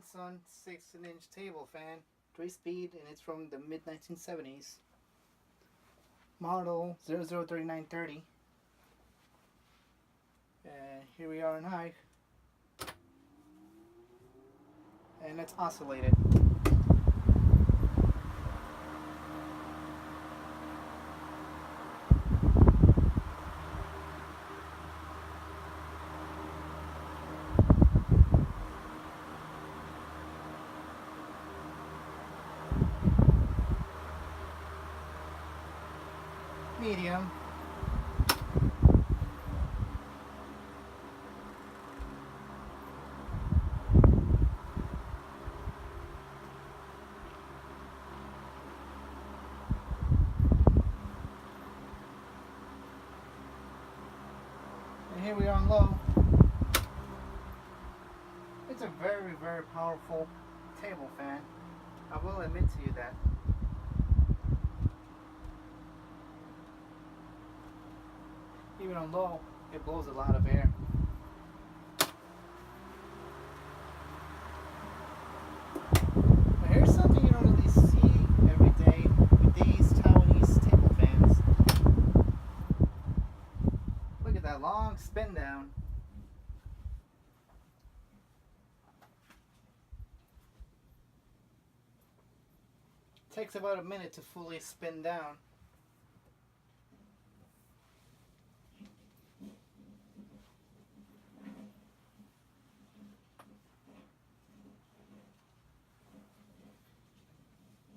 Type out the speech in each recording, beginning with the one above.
Sun 16-inch table fan, 3-speed, and it's from the mid 1970s. Model 003930. Here we are in high, and it's oscillated. Medium. And here we are on low. It's a very, very powerful table fan. I will admit to you that. Even on low, it blows a lot of air. But here's something you don't really see every day with these Taiwanese table fans. Look at that long spin down. It takes about a minute to fully spin down.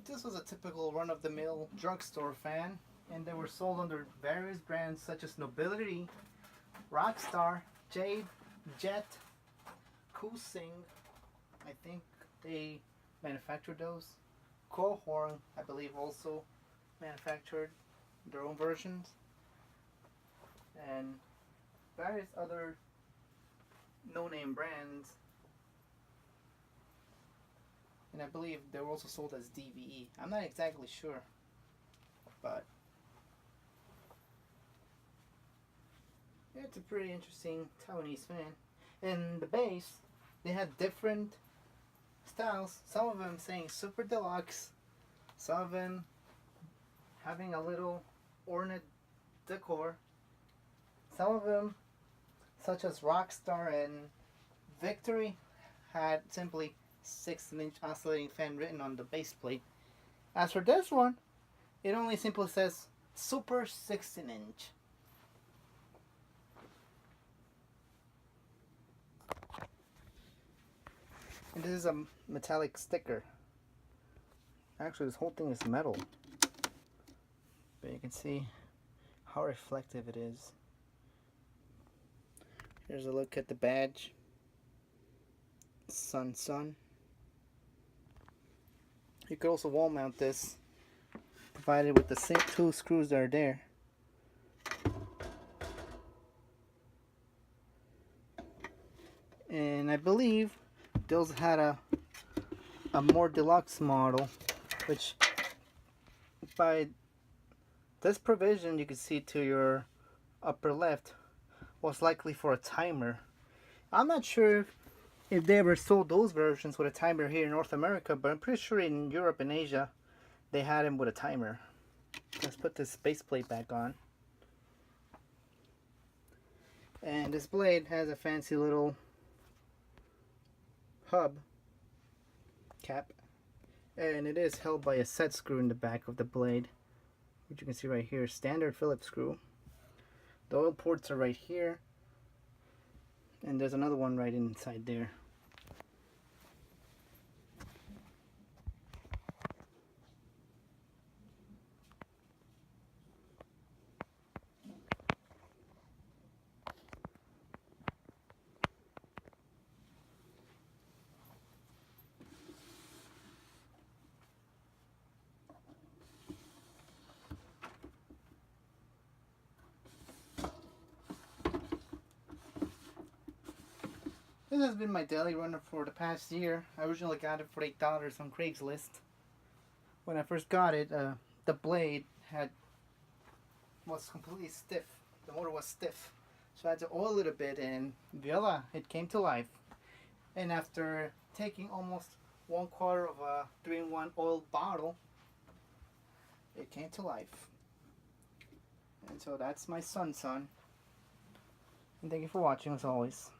This was a typical run-of-the-mill drugstore fan, and they were sold under various brands such as Nobility, Rockstar, Jade, Jet, Ku-hsing. I think they manufactured those. Kuo-horng, I believe, also manufactured their own versions, and various other no-name brands. And I believe they were also sold as DVE. I'm not exactly sure, but yeah, it's a pretty interesting Taiwanese fan. And the base, they had different styles. Some of them saying super deluxe, some of them having a little ornate decor, some of them, such as Rockstar and Victory, had simply 16-inch oscillating fan written on the base plate. As for this one, it only simply says Super 16-inch. And this is a metallic sticker. Actually, this whole thing is metal. But you can see how reflective it is. Here's a look at the badge. Sun. You could also wall mount this, provided with the same 2 screws that are there. And I believe those had a more deluxe model, which by this provision you can see to your upper left was likely for a timer. I'm not sure if they ever sold those versions with a timer here in North America, but I'm pretty sure in Europe and Asia they had them with a timer. Let's put this base plate back on. And this blade has a fancy little hub cap, and it is held by a set screw in the back of the blade, which you can see right here, standard Phillips screw. The oil ports are right here, and there's another one right inside there. This has been my daily runner for the past year. I originally got it for $8 on Craigslist. When I first got it, the blade was completely stiff. The motor was stiff. So I had to oil it a bit, and voila, it came to life. And after taking almost 1/4 of a 3-in-1 oil bottle, it came to life. And so that's my sun. And thank you for watching as always.